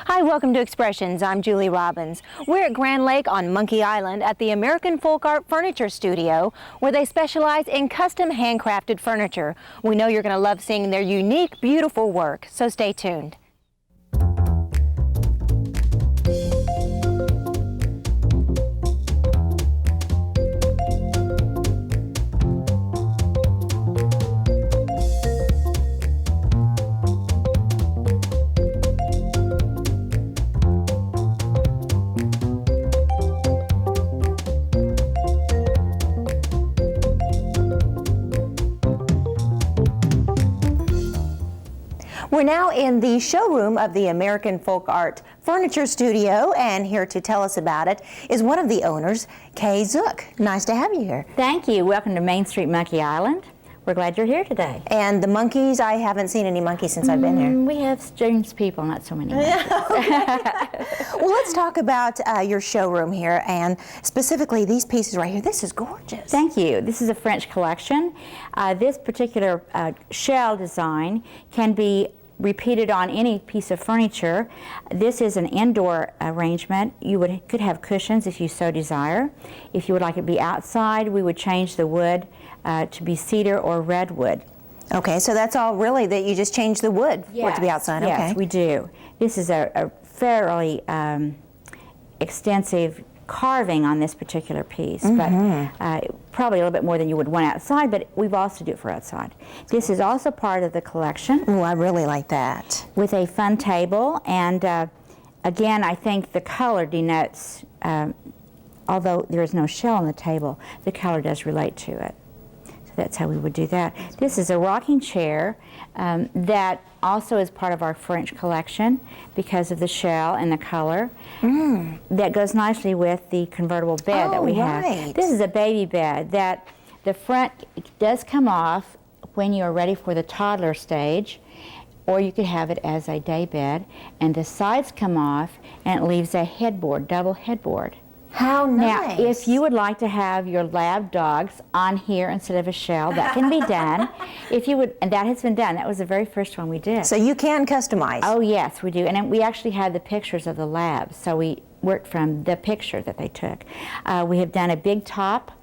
Hi, welcome to Expressions. I'm Julie Robbins. We're at Grand Lake on Monkey Island at the American Folk Art Furniture Studio, where they specialize in custom handcrafted furniture. We know you're going to love seeing their unique, beautiful work, so stay tuned. We're now in the showroom of the American Folk Art Furniture Studio, and here to tell us about it is one of the owners, Kay Zook. Nice to have you here. Thank you. Welcome to Main Street Monkey Island. We're glad you're here today. And the monkeys, I haven't seen any monkeys since I've been here. We have strange people, not so many monkeys. Well, let's talk about your showroom here, and specifically these pieces right here. This is gorgeous. Thank you. This is a French collection. This particular shell design can be repeated on any piece of furniture. This is an indoor arrangement. You could have cushions if you so desire. If you would like it to be outside, we would change the wood to be cedar or redwood. Okay, so that's all really that you just change the wood for it to be outside. Yes, okay. we do. This is a fairly extensive carving on this particular piece, but probably a little bit more than you would want outside, but we've also do it for outside. This is also part of the collection. Oh, I really like that. With a fun table, and again, I think the color denotes, although there is no shell on the table, the color does relate to it. So that's how we would do that. This is a rocking chair that also is part of our French collection because of the shell and the color. That goes nicely with the convertible bed that we have. This is a baby bed that the front does come off when you're ready for the toddler stage, or you could have it as a day bed, and the sides come off and it leaves a headboard, double headboard. How nice. Now, if you would like to have your lab dogs on here instead of a shell, that can be done. If you would, and that has been done. That was the very first one we did. So you can customize. Oh yes, we do. And then we actually had the pictures of the labs, so we worked from the picture that they took. We have done a big top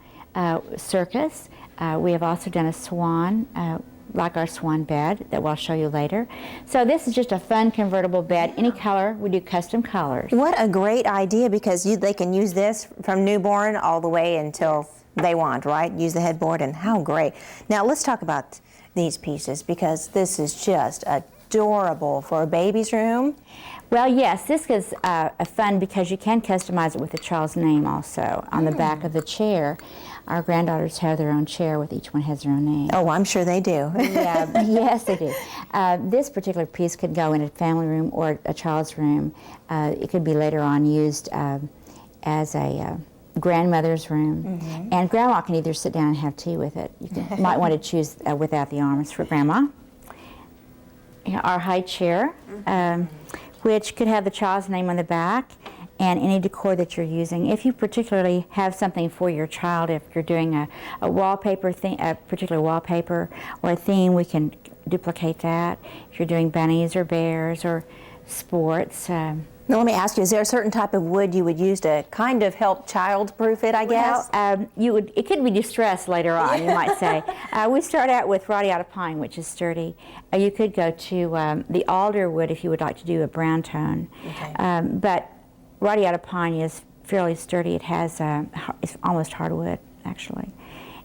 circus. We have also done a swan, like our swan bed that we'll show you later. So this is just a fun convertible bed, any color. We do custom colors. What a great idea, because they can use this from newborn all the way until they want, right? Use the headboard, and how great. Now let's talk about these pieces, because this is just adorable for a baby's room. Well, yes, this is fun because you can customize it with the child's name also on the back of the chair. Our granddaughters have their own chair with each one has their own name. Oh, I'm sure they do. Yeah, yes, they do. This particular piece could go in a family room or a child's room. It could be later on used as a grandmother's room. And grandma can either sit down and have tea with it. You might want to choose without the arms for grandma. Our high chair, which could have the child's name on the back, and any decor that you're using. If you particularly have something for your child, if you're doing a wallpaper thing, a particular wallpaper or a theme, we can duplicate that. If you're doing bunnies or bears or sports. Now let me ask you, is there a certain type of wood you would use to kind of help child-proof it, I guess? Well, it could be distressed later on, you might say. We start out with radiata pine, which is sturdy. You could go to the alder wood if you would like to do a brown tone. Okay. But radiata pine is fairly sturdy. It has, it's almost hardwood, actually.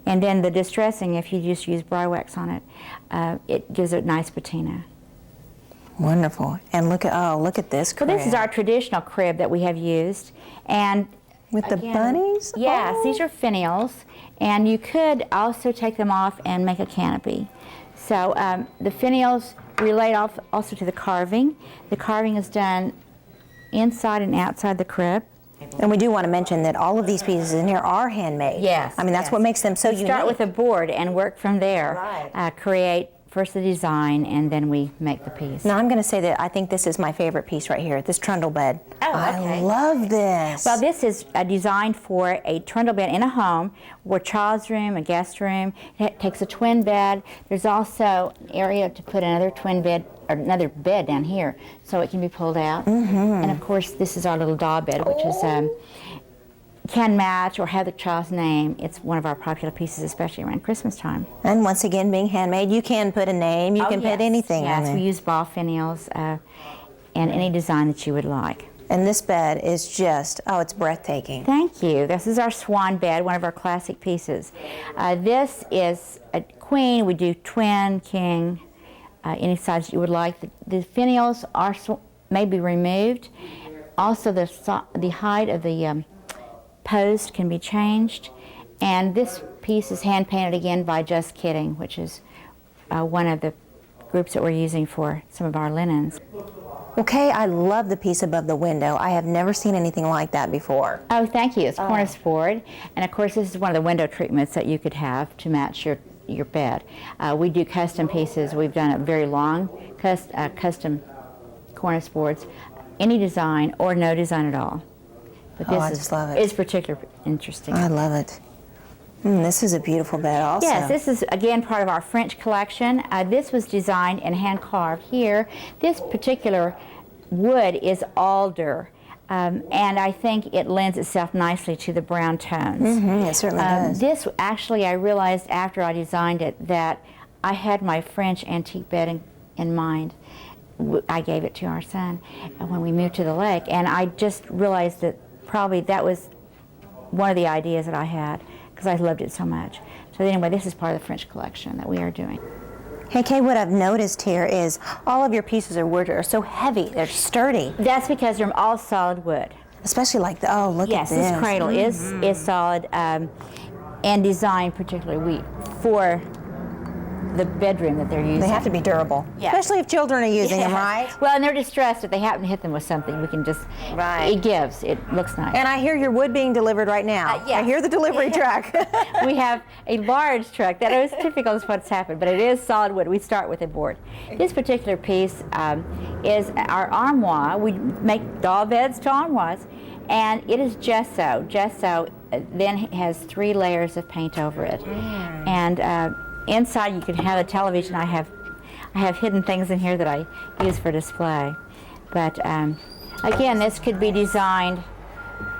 And then the distressing, if you just use Brywax on it, it gives it nice patina. Wonderful. And look at this crib. Well, this is our traditional crib that we have used. And with the bunnies? Yes, these are finials. And you could also take them off and make a canopy. So the finials relate also to the carving. The carving is done inside and outside the crib. And we do want to mention that all of these pieces in here are handmade. Yes. I mean, that's what makes them so unique. Start with a board and work from there. Right. Create first the design, and then we make the piece. Now, I'm going to say that I think this is my favorite piece right here, this trundle bed. Oh, okay. I love this. Well, this is designed for a trundle bed in a home, or child's room, a guest room. It takes a twin bed. There's also an area to put another twin bed another bed down here, so it can be pulled out. And of course, this is our little doll bed, which is can match or have the child's name. It's one of our popular pieces, especially around Christmas time. And once again, being handmade, you can put a name, you can put anything on Yes, there. we use ball finials and any design that you would like. And this bed is just, oh, it's breathtaking. Thank you. This is our swan bed, one of our classic pieces. This is a queen. We do twin, king, any size you would like. The finials may be removed. Also, the height of the post can be changed. And this piece is hand painted again by Just Kidding, which is one of the groups that we're using for some of our linens. Okay, I love the piece above the window. I have never seen anything like that before. Oh, thank you. It's cornice board. And of course, this is one of the window treatments that you could have to match your bed. We do custom pieces. We've done a very long custom cornice boards, any design or no design at all. But this I just love it. is particularly interesting. I love it. This is a beautiful bed also. Yes, this is again part of our French collection. This was designed and hand carved here. This particular wood is alder, and I think it lends itself nicely to the brown tones. It certainly does. This actually, I realized after I designed it that I had my French antique bed in mind. I gave it to our son when we moved to the lake, and I just realized that probably that was one of the ideas that I had, because I loved it so much. So anyway, this is part of the French collection that we are doing. Hey Kay, what I've noticed here is all of your pieces of wood are so heavy, they're sturdy. That's because they're all solid wood. Especially like the, oh, look at this. Yes, this cradle is solid and designed particularly for the bedroom that they're using. They have to be durable, Yes. especially if children are using them, Yes. right? Well, and they're distressed if they happen to hit them with something. We can just, Right. it gives, it looks nice. And I hear your wood being delivered right now. yes. I hear the delivery truck. We have a large truck. That is typical of what's happened, but it is solid wood. We start with a board. This particular piece is our armoire. We make doll beds to armoires, and it is gesso. Gesso then has 3 layers of paint over it. And inside you can have a television. I have hidden things in here that I use for display. But again, this could be designed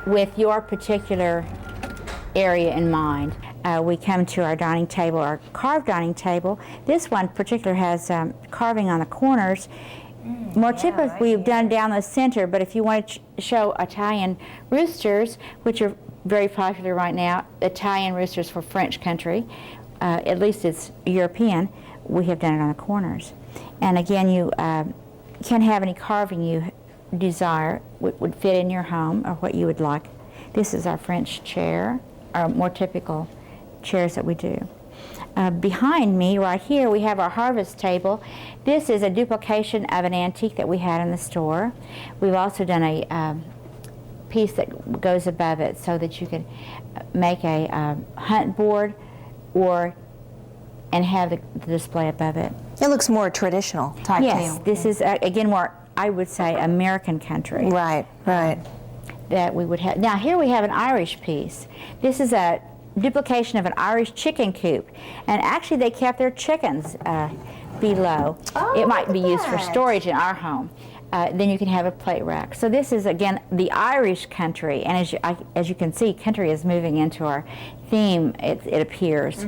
with your particular area in mind. We come to our dining table, our carved dining table. This one in particular has carving on the corners. More typically, we've done down the center, but if you want to show Italian roosters, which are very popular right now, Italian roosters for French country, at least it's European, we have done it on the corners. And again, you can have any carving you desire would fit in your home or what you would like. This is our French chair, our more typical chairs that we do. Behind me, right here, we have our harvest table. This is a duplication of an antique that we had in the store. We've also done a piece that goes above it so that you can make a hunt board and have the display above it. It looks more traditional type Yes, too. this is again more, I would say, American country. Right, right. That we would have. Now here we have an Irish piece. This is a duplication of an Irish chicken coop, and actually they kept their chickens below. Oh, it might look be at used for that. storage in our home. Then you can have a plate rack. So this is again the Irish country, and as you can see, country is moving into our theme. It appears.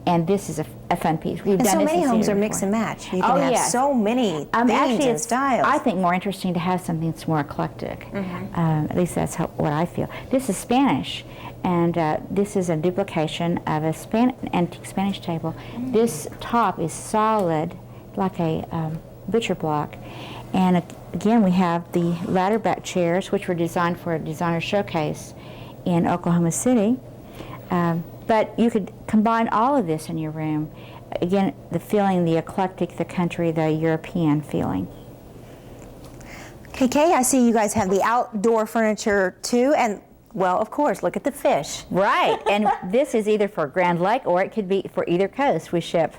And this is a fun piece. We've And done so this many in homes theater are mix before. and match. You can Oh, have yes. so many themes Actually, and it's, styles. I think, more interesting to have something that's more eclectic. At least that's what I feel. This is Spanish, and this is a duplication of a antique Spanish table. This top is solid, like a butcher block. And again, we have the ladder back chairs, which were designed for a designer showcase in Oklahoma City. But you could combine all of this in your room. Again, the feeling, the eclectic, the country, the European feeling. KK, I see you guys have the outdoor furniture too, and well, of course, look at the fish. Right, and this is either for Grand Lake or it could be for either coast. We ship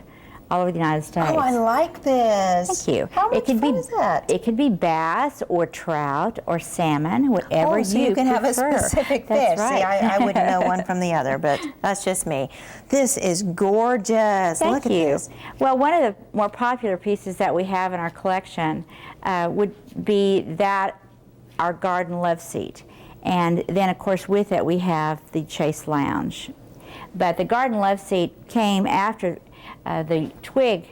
all over the United States. Oh, I like this. Thank you. How much fun is that? It could be bass or trout or salmon, whatever so you can prefer. have a specific That's fish. right. See, I wouldn't know one from the other, but that's just me. This is gorgeous. Thank Look at you. this. Well, one of the more popular pieces that we have in our collection would be that our garden love seat. And then, of course, with it we have the Chase Lounge. But the garden love seat came after the twig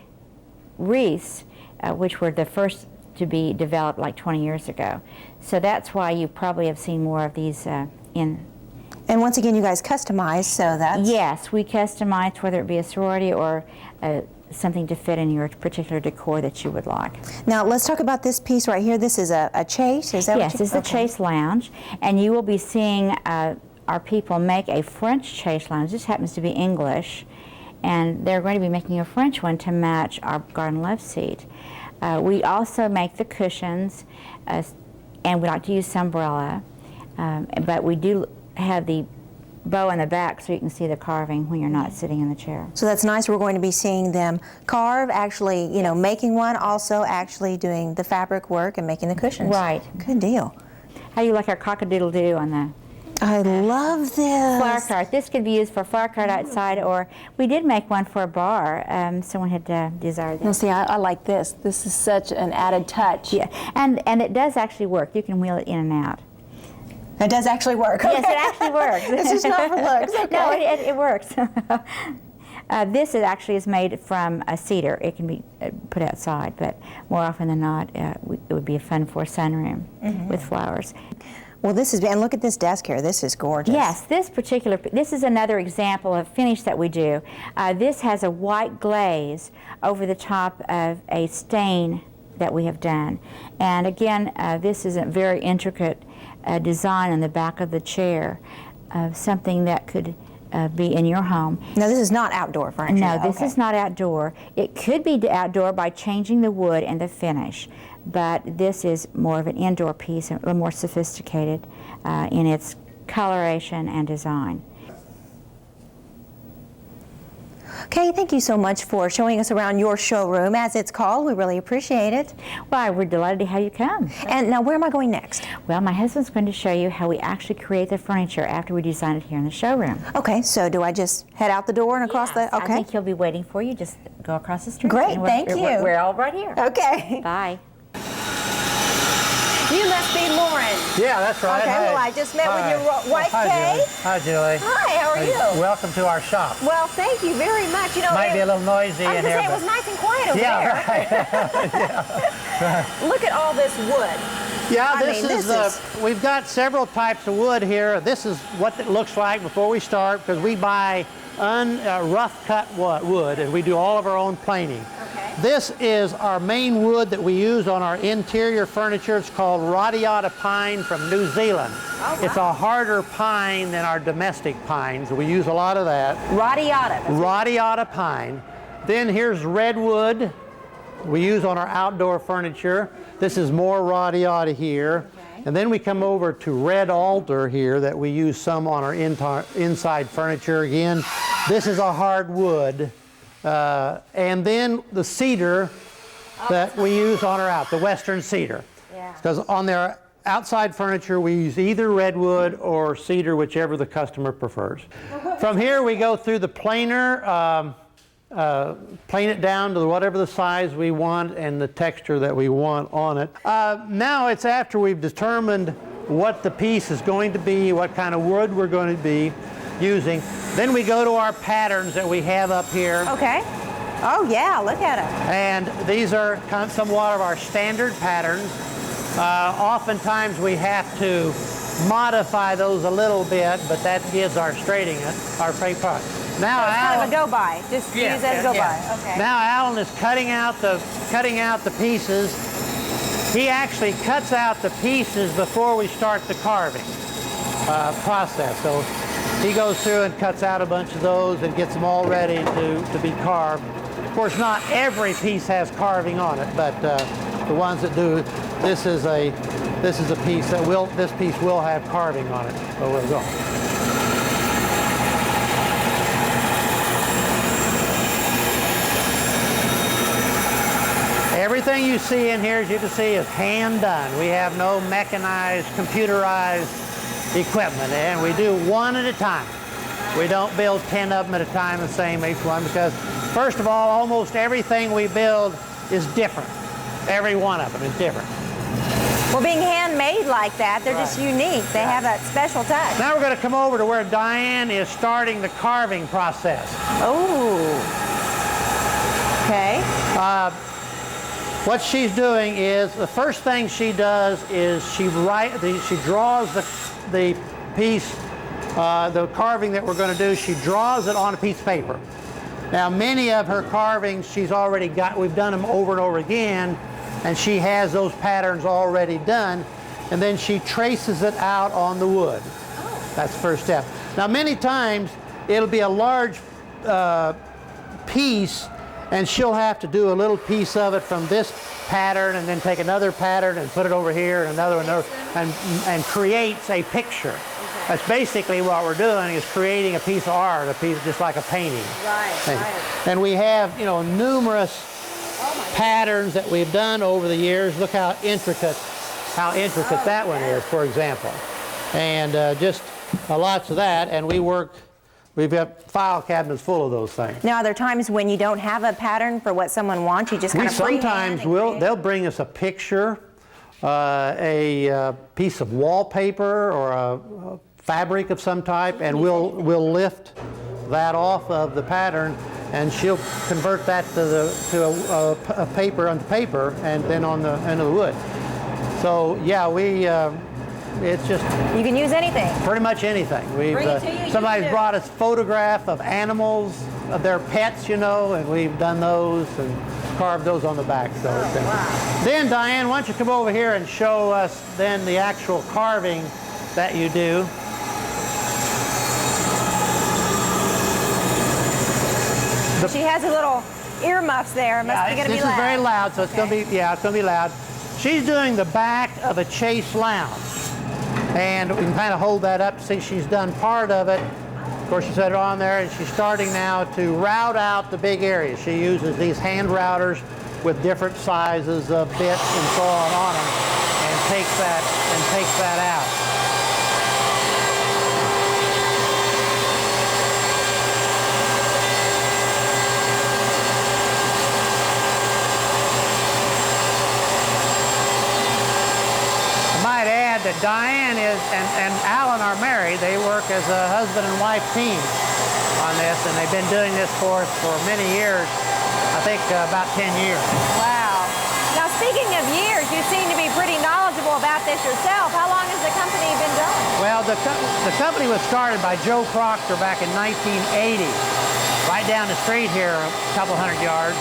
wreaths, which were the first to be developed like 20 years ago. So that's why you probably have seen more of these in. And once again, you guys customize, so that's... Yes, we customize, whether it be a sorority or something to fit in your particular decor that you would like. Now, let's talk about this piece right here. This is a Chase, is that Yes, what you... it's the Chase Lounge, and you will be seeing our people make a French Chase Lounge. This happens to be English, and they're going to be making a French one to match our garden love seat. We also make the cushions, and we like to use Sunbrella, but we do have the bow in the back so you can see the carving when you're not sitting in the chair. So that's nice. We're going to be seeing them carve, actually, you know, making one, also actually doing the fabric work and making the cushions. Right. Good deal. How do you like our cock-a-doodle-doo on the I love this. flower cart? This could be used for a flower cart outside, or we did make one for a bar. Someone had desired Now this. see, I like this. This is such an added touch. Yeah, and it does actually work. You can wheel it in and out. It does actually work. Yes, it actually works. This is not for looks. Okay. No, it works. This actually is made from a cedar. It can be put outside, but more often than not, it would be fun for a sunroom with flowers. Well, this is, and look at this desk here. This is gorgeous. Yes, this is another example of finish that we do. This has a white glaze over the top of a stain that we have done. And again, this is a very intricate design on the back of the chair, something that could be in your home. Now, this is not outdoor furniture. No, though. this is not outdoor. It could be outdoor by changing the wood and the finish, but this is more of an indoor piece, a little more sophisticated in its coloration and design. Okay, thank you so much for showing us around your showroom, as it's called. We really appreciate it. Why, we're delighted to have you come. And now, where am I going next? Well, my husband's going to show you how we actually create the furniture after we design it here in the showroom. Okay, so do I just head out the door and across Yes, the... Okay. I think he'll be waiting for you. Just go across the street. Great, and thank you. We're all right here. Okay. Bye. You must be Lauren. Yeah, that's right. Okay, Hi. well, I just met with your wife, Hi, Kay. Julie. Hi, Julie. Hi, how are you? Welcome to our shop. Well, thank you very much. You know, Might be a little noisy I was in going to here, say, it was but nice and quiet over yeah, there. right. Look at all this wood. Yeah, I this mean, is. We've got several types of wood here. This is what it looks like before we start, because we buy rough cut wood, and we do all of our own planing. Okay. This is our main wood that we use on our interior furniture. It's called Radiata pine from New Zealand. Oh, wow. It's a harder pine than our domestic pines. We use a lot of that. Radiata. Radiata pine. Then here's redwood we use on our outdoor furniture. This is more radiata here. Okay. And then we come over to red alder here that we use some on our inside furniture. Again, this is a hardwood. And then the cedar that we use on the western cedar. Yeah. Because on their outside furniture we use either redwood or cedar, whichever the customer prefers. From here we go through the planer, plane it down to whatever the size we want and the texture that we want on it. Now it's after we've determined what the piece is going to be, what kind of wood we're going to be using. Then we go to our patterns that we have up here. Okay. Oh, yeah, look at it. And these are somewhat of our standard patterns. Oftentimes we have to modify those a little bit, but that gives our straight part. Now, So it's kind of a go-by. Just use it as a go-by. Okay. Now Alan is cutting out the pieces. He actually cuts out the pieces before we start the carving process. So he goes through and cuts out a bunch of those and gets them all ready to be carved. Of course, not every piece has carving on it, but the ones that do, this is a piece that this piece will have carving on it. So we'll go. Everything you see in here, as you can see, is hand done. We have no mechanized, computerized equipment, and we do one at a time. We don't build 10 of them at a time, the same each one, because first of all, almost everything we build is different. Every one of them is different. Well, being handmade like that, they're just unique. They have that special touch. Now we're going to come over to where Diane is starting the carving process. Oh. Okay. What she's doing is, the first thing she does is she draws the piece, the carving that we're going to do, she draws it on a piece of paper. Now many of her carvings she's already got, we've done them over and over again, and she has those patterns already done, and then she traces it out on the wood. That's the first step. Now many times it'll be a large piece, and she'll have to do a little piece of it from this pattern and then take another pattern and put it over here and another one, and creates a picture. That's basically what we're doing, is creating a piece of art, a piece just like a painting. Right. And we have, you know, numerous patterns that we've done over the years. Look how intricate that one is, for example. And just lots of that, and we've got file cabinets full of those things. Now, are there times when you don't have a pattern for what someone wants? You just kind of Sometimes they'll bring us a picture, a piece of wallpaper or a fabric of some type, and we'll lift that off of the pattern, and she'll convert that to a paper onto paper, and then on the end of the wood. So yeah, it's just You can use anything. pretty much anything. Somebody's brought us photograph of animals, of their pets, you know, and we've done those and carved those on the back. So Then Diane, why don't you come over here and show us then the actual carving that you do. She has a little earmuffs there. Must be going to be this loud. is very loud, so it's going to be, it's going to be loud. She's doing the back of a Chase lounge. And we can kind of hold that up, see she's done part of it. Of course, she set it on there, and she's starting now to route out the big areas. She uses these hand routers with different sizes of bits and so on them, and takes that out. That Diane and Alan are married. They work as a husband and wife team on this, and they've been doing this for us for many years. I think about 10 years. Wow. Now, speaking of years, you seem to be pretty knowledgeable about this yourself. How long has the company been going? Well, the company was started by Joe Proctor back in 1980, right down the street here, a couple hundred yards.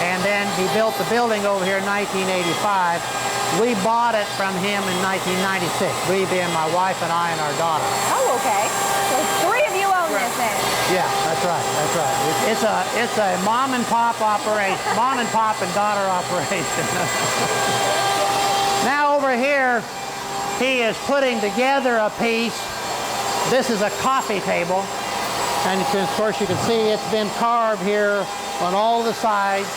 And then he built the building over here in 1985. We bought it from him in 1996, we being my wife and I and our daughter. Oh, okay. So 3 of you own this then? Yeah, that's right. It's a mom and pop operation, mom and pop and daughter operation. Now over here, he is putting together a piece. This is a coffee table, and of course you can see it's been carved here on all the sides.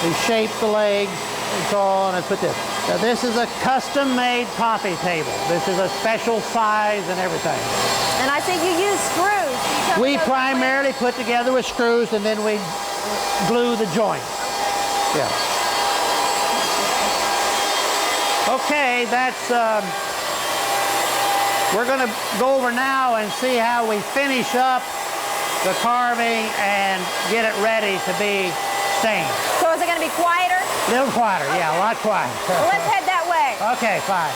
He shaped the legs and so on, and put this. Now this is a custom-made coffee table. This is a special size and everything. And I think you use screws. We primarily put together with screws, and then we glue the joint. Yeah. Okay, that's. We're going to go over now and see how we finish up the carving and get it ready to be stained. So is it going to be quieter? A little quieter, yeah, a lot quieter. Well, let's head that way. Okay, fine.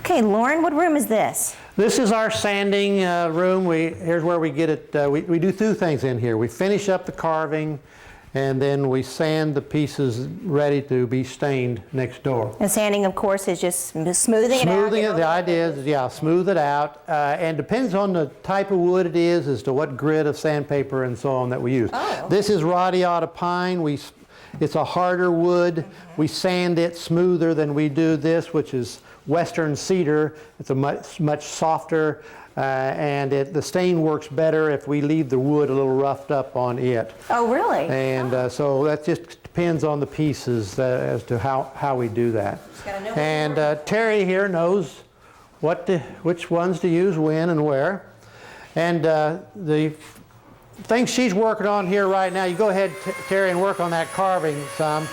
Okay, Lauren, what room is this? This is our sanding room. Here's where we get it. We do 2 things in here. We finish up the carving, and then we sand the pieces ready to be stained next door. And sanding, of course, is just smoothing it out. Smoothing it, the idea is, yeah, smooth it out. And depends on the type of wood it is as to what grit of sandpaper and so on that we use. Oh. This is Radiata pine. It's a harder wood. We sand it smoother than we do this, which is Western cedar. It's a much softer, and the stain works better if we leave the wood a little roughed up on it. Oh, really? And so that just depends on the pieces as to how we do that. And Terry here knows which ones to use when and where. And the things she's working on here right now, you go ahead, Terry, and work on that carving some.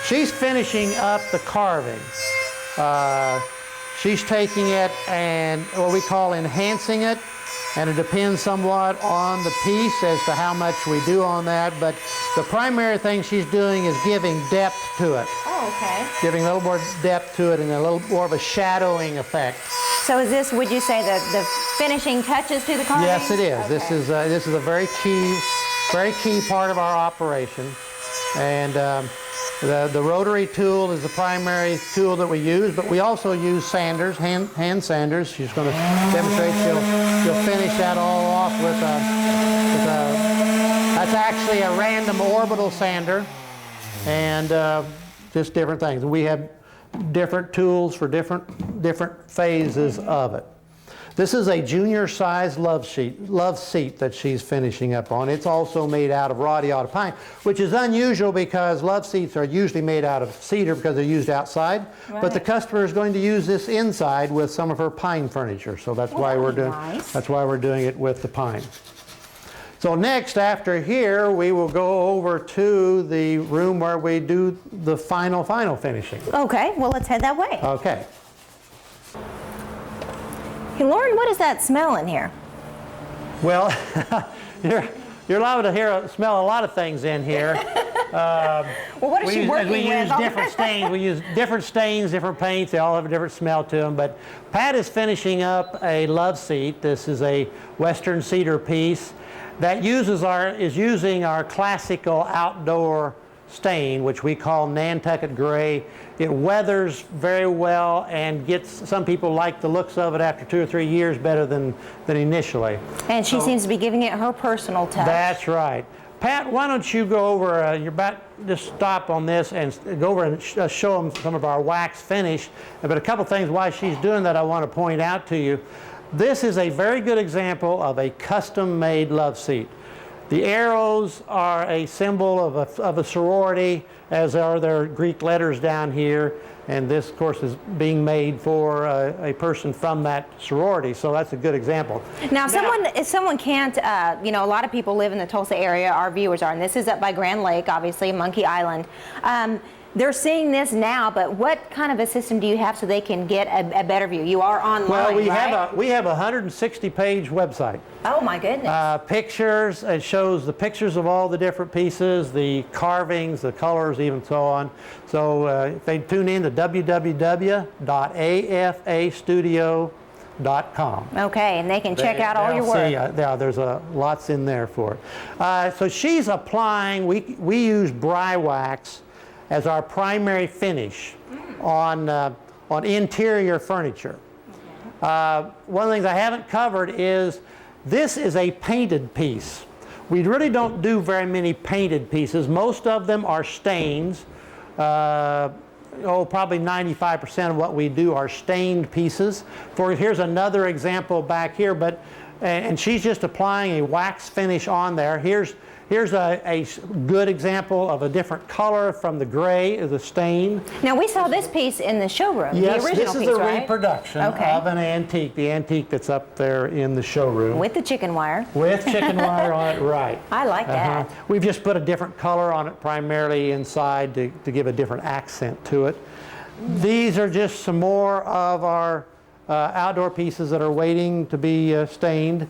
She's finishing up the carving. She's taking it and what we call enhancing it, and it depends somewhat on the piece as to how much we do on that, but the primary thing she's doing is giving depth to it. Oh, okay. Giving a little more depth to it and a little more of a shadowing effect. So is this, would you say, the finishing touches to the carving? Yes, it is. Okay. This is a very key part of our operation, and the rotary tool is the primary tool that we use, but we also use sanders, hand sanders. She's going to demonstrate. She'll finish that all off with that's actually a random orbital sander, and just different things. We have different tools for different phases of it. This is a junior size love seat that she's finishing up on. It's also made out of radiata pine, which is unusual because love seats are usually made out of cedar because they're used outside. Right. But the customer is going to use this inside with some of her pine furniture, so that's why we're doing it with the pine. So next, after here, we will go over to the room where we do the final finishing. Okay, well, let's head that way. Okay. Hey, Lauren, what is that smell in here? Well, you're allowed to smell a lot of things in here. Well, what is she working with? We use different stains. We use different stains, different paints. They all have a different smell to them. But Pat is finishing up a love seat. This is a Western cedar piece that is using our classical outdoor stain, which we call Nantucket Gray. It weathers very well and some people like the looks of it after 2 or 3 years better than initially. And she seems to be giving it her personal touch. That's right. Pat, why don't you go over, you're about to stop on this and go over and show them some of our wax finish. But a couple things why she's doing that I want to point out to you. This is a very good example of a custom-made love seat. The arrows are a symbol of a sorority, as are their Greek letters down here. And this, of course, is being made for a person from that sorority. So that's a good example. Now, if someone can't, a lot of people live in the Tulsa area, our viewers are, and this is up by Grand Lake, obviously, Monkey Island. They're seeing this now, but what kind of a system do you have so they can get a better view? You are online, well, we right? have a 160-page website. Oh, my goodness. Pictures, it shows the pictures of all the different pieces, the carvings, the colors, even so on. So if they tune in to www.afastudio.com. Okay, and they can check out all your work. There's lots in there for it. So she's applying, we use Bry wax as our primary finish on interior furniture. One of the things I haven't covered is this is a painted piece. We really don't do very many painted pieces. Most of them are stains. Probably 95% of what we do are stained pieces. Here's another example back here, and she's just applying a wax finish on there. Here's a good example of a different color from the gray of the stain. Now, we saw this piece in the showroom, yes, the original this is piece, a right? reproduction of an antique, the antique that's up there in the showroom. With the chicken wire. With chicken wire on it, right. I like that. We've just put a different color on it primarily inside to give a different accent to it. These are just some more of our outdoor pieces that are waiting to be stained.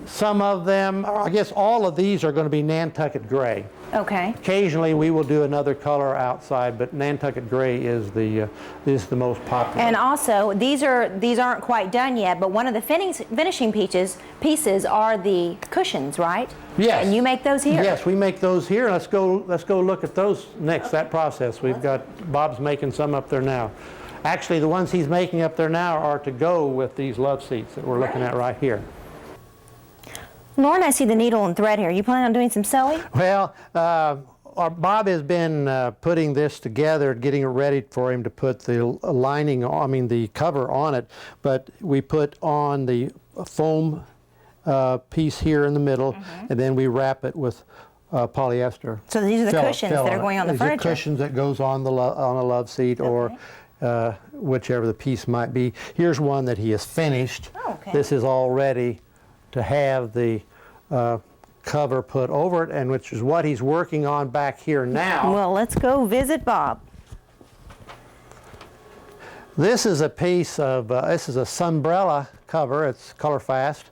Some of them, I guess all of these are going to be Nantucket Gray. Okay. Occasionally we will do another color outside, but Nantucket Gray is the most popular. And also, these aren't quite done yet, but one of the finishing pieces are the cushions, right? Yes. And you make those here? Yes, we make those here. Let's go look at those next. Okay. That process. We've got Bob's making some up there now. Actually, the ones he's making up there now are to go with these love seats that we're looking at right here. Lauren, I see the needle and thread here. You planning on doing some sewing? Well, Bob has been putting this together, getting it ready for him to put the lining, the cover on it. But we put on the foam piece here in the middle, and then we wrap it with polyester. So these are the cushions that are going on the furniture. These are cushions that goes on on a love seat or whichever the piece might be. Here's one that he has finished. Oh, okay. This is all ready to have the cover put over it, and which is what he's working on back here now. Well, let's go visit Bob. This is a piece of, this is a Sunbrella cover. It's color fast,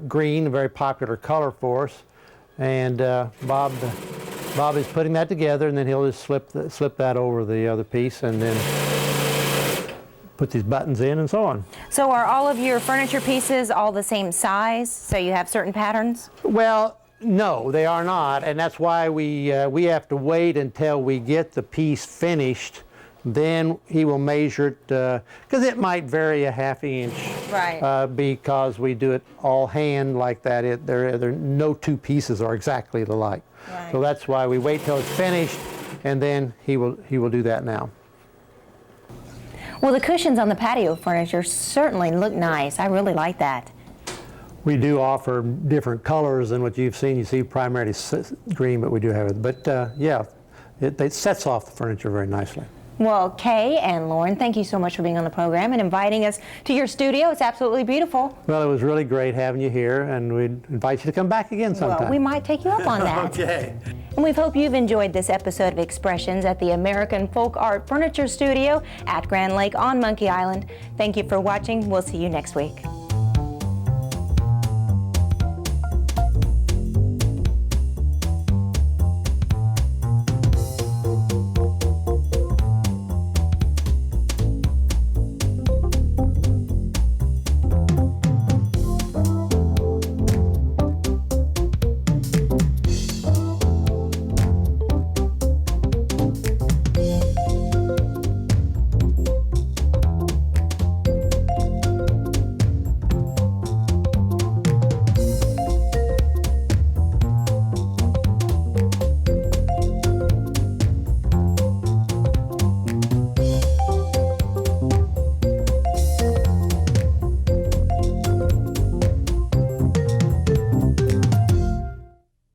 green, a very popular color for us. And Bob is putting that together, and then he'll just slip that over the other piece, and then put these buttons in and so on. So are all of your furniture pieces all the same size? So you have certain patterns? Well, no, they are not, and that's why we have to wait until we get the piece finished. Then he will measure it, because it might vary a ½ inch. Right. Because we do it all hand like that. No two pieces are exactly alike. Right. So that's why we wait till it's finished, and then he will do that now. Well, the cushions on the patio furniture certainly look nice. I really like that. We do offer different colors than what you've seen. You see primarily green, but we do have it. But yeah, it sets off the furniture very nicely. Well, Kay and Lauren, thank you so much for being on the program and inviting us to your studio. It's absolutely beautiful. Well, it was really great having you here, and we'd invite you to come back again sometime. Well, we might take you up on that. Okay. And we hope you've enjoyed this episode of Expressions at the American Folk Art Furniture Studio at Grand Lake on Monkey Island. Thank you for watching. We'll see you next week.